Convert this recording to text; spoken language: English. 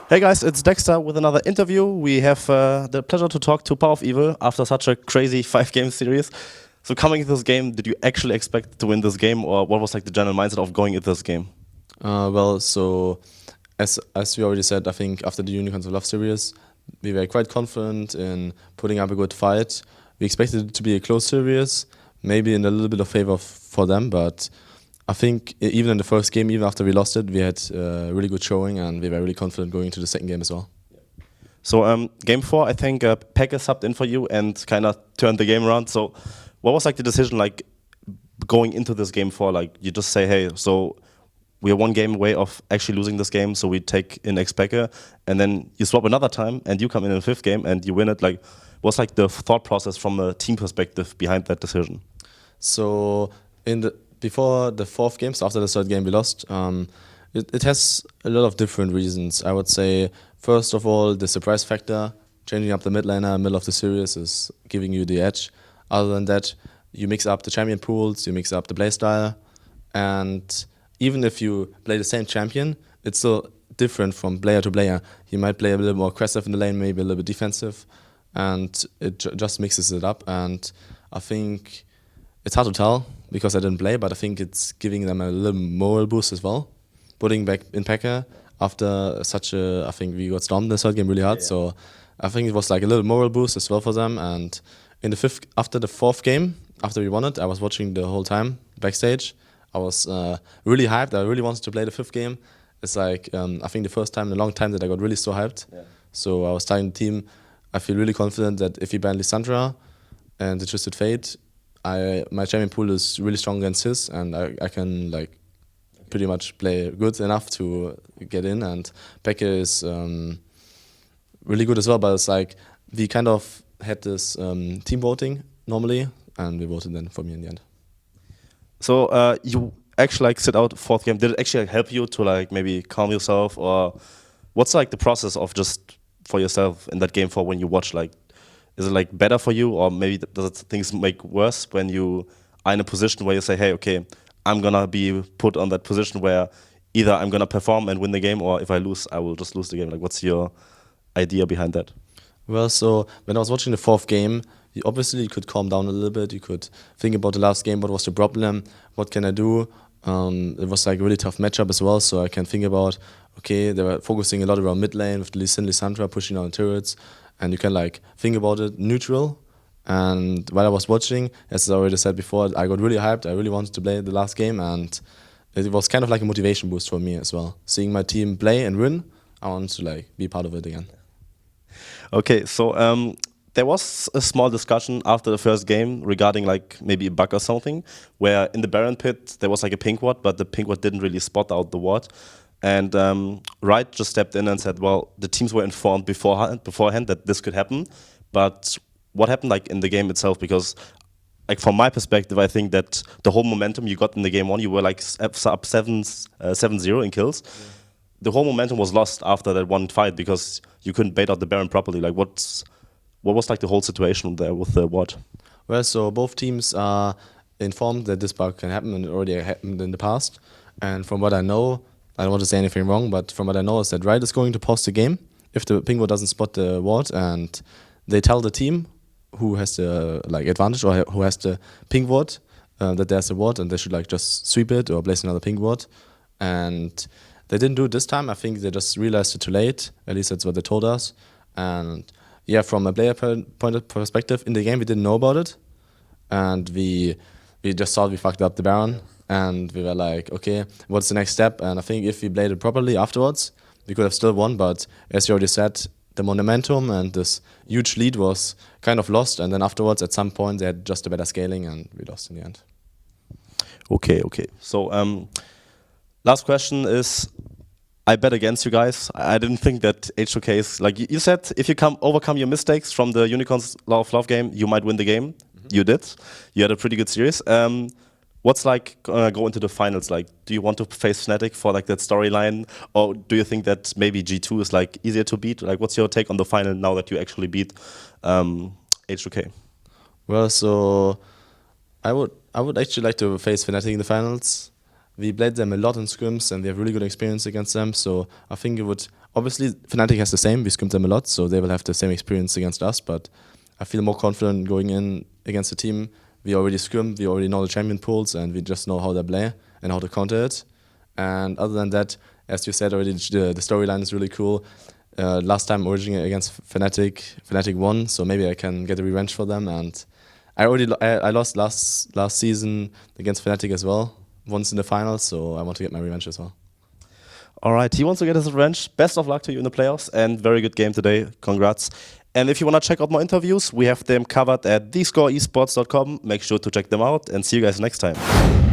Hey guys, it's Dexter with another interview. We have the pleasure to talk to PowerOfEvil after such a crazy 5-game series. So coming into this game, did you actually expect to win this game, or what was like the general mindset of going into this game? So as we already said, I think after the Unicorns of Love series, we were quite confident in putting up a good fight. We expected it to be a close series, maybe in a little bit of favor for them, but I think even in the first game, even after we lost it, we had a really good showing and we were really confident going into the second game as well. So game 4, I think xPeke subbed in for you and kind of turned the game around. So what was like the decision like going into this game 4? Like you just say, hey, so we are one game away of actually losing this game, so we take in xPeke, and then you swap another time and you come in the 5th game and you win it. Like what's like the thought process from a team perspective behind that decision? So before the 4th game, so after the 3rd game we lost, it has a lot of different reasons. I would say, first of all, the surprise factor, changing up the mid laner middle of the series is giving you the edge. Other than that, you mix up the champion pools, you mix up the playstyle, and even if you play the same champion, it's still different from player to player. He might play a little more aggressive in the lane, maybe a little bit defensive, and it just mixes it up. And I think it's hard to tell because I didn't play, but I think it's giving them a little moral boost as well. Putting back in Pekka after I think we got stormed in the 3rd game really hard, so I think it was like a little moral boost as well for them. And in after the 4th game, after we won it, I was watching the whole time backstage. I was really hyped. I really wanted to play the 5th game. It's like, I think the first time in a long time that I got really so hyped. Yeah. So I was telling the team, I feel really confident that if we ban Lissandra and the Twisted Fate, my champion pool is really strong against his, and I can like pretty much play good enough to get in. And xPeke is really good as well, but it's like we kind of had this team voting normally, and we voted then for me in the end. So you actually like sit out 4th game. Did it actually like, help you to like maybe calm yourself, or what's like the process of just for yourself in that game 4 when you watch? Like, is it like better for you, or maybe does things make worse when you are in a position where you say, hey, okay, I'm gonna be put on that position where either I'm gonna perform and win the game, or if I lose, I will just lose the game. Like, what's your idea behind that? Well, so when I was watching the 4th game, you could calm down a little bit. You could think about the last game. What was the problem? What can I do? It was like a really tough matchup as well. So I can think about, okay, they were focusing a lot around mid lane with Lee Sin, Lissandra pushing down turrets. And you can like think about it neutral. And while I was watching, as I already said before, I got really hyped. I really wanted to play the last game. And it was kind of like a motivation boost for me as well. Seeing my team play and win, I wanted to like be part of it again. Okay, so there was a small discussion after the 1st game regarding like maybe a bug or something, where in the Baron pit there was like a pink ward, but the pink ward didn't really spot out the ward. And Wright just stepped in and said, well, the teams were informed beforehand that this could happen, but what happened like in the game itself? Because like from my perspective, I think that the whole momentum you got in the game 1, you were like up 7-0 in kills. Yeah. The whole momentum was lost after that one fight because you couldn't bait out the Baron properly. Like what was like the whole situation there with the ward? Well, so both teams are informed that this bug can happen, and it already happened in the past. And from what I know, I don't want to say anything wrong, but from what I know is that Wright is going to pause the game if the ping ward doesn't spot the ward, and they tell the team who has the like advantage or who has the ping ward that there's a ward, and they should like just sweep it or place another ping ward. And they didn't do it this time. I think they just realized it too late. At least that's what they told us. And yeah, from a player point of perspective, in the game we didn't know about it, and we just thought we fucked up the Baron, and we were like, okay, what's the next step? And I think if we played it properly afterwards, we could have still won. But as you already said, the momentum and this huge lead was kind of lost. And then afterwards, at some point, they had just a better scaling, and we lost in the end. Okay. So last question is, I bet against you guys. I didn't think that H2K is, like you said, if you overcome your mistakes from the Unicorns Law of Love game, you might win the game. Mm-hmm. You did. You had a pretty good series. What's like go into the finals? Like, do you want to face Fnatic for like that storyline, or do you think that maybe G2 is like easier to beat? Like, what's your take on the final now that you actually beat H2K? Well, so I would actually like to face Fnatic in the finals. we played them a lot in scrims, and we have really good experience against them. So I think it would obviously Fnatic has the same. We scrimmed them a lot, so they will have the same experience against us. But I feel more confident going in against the team. We already scrimmed, we already know the champion pools, and we just know how they play and how to counter it. And other than that, as you said already, the storyline is really cool. Last time Origin against Fnatic won, so maybe I can get a revenge for them. And I lost last season against Fnatic as well, once in the finals, so I want to get my revenge as well. All right, he wants to get his revenge. Best of luck to you in the playoffs, and very good game today. Congrats. And if you want to check out more interviews, we have them covered at thescoreesports.com. Make sure to check them out, and see you guys next time.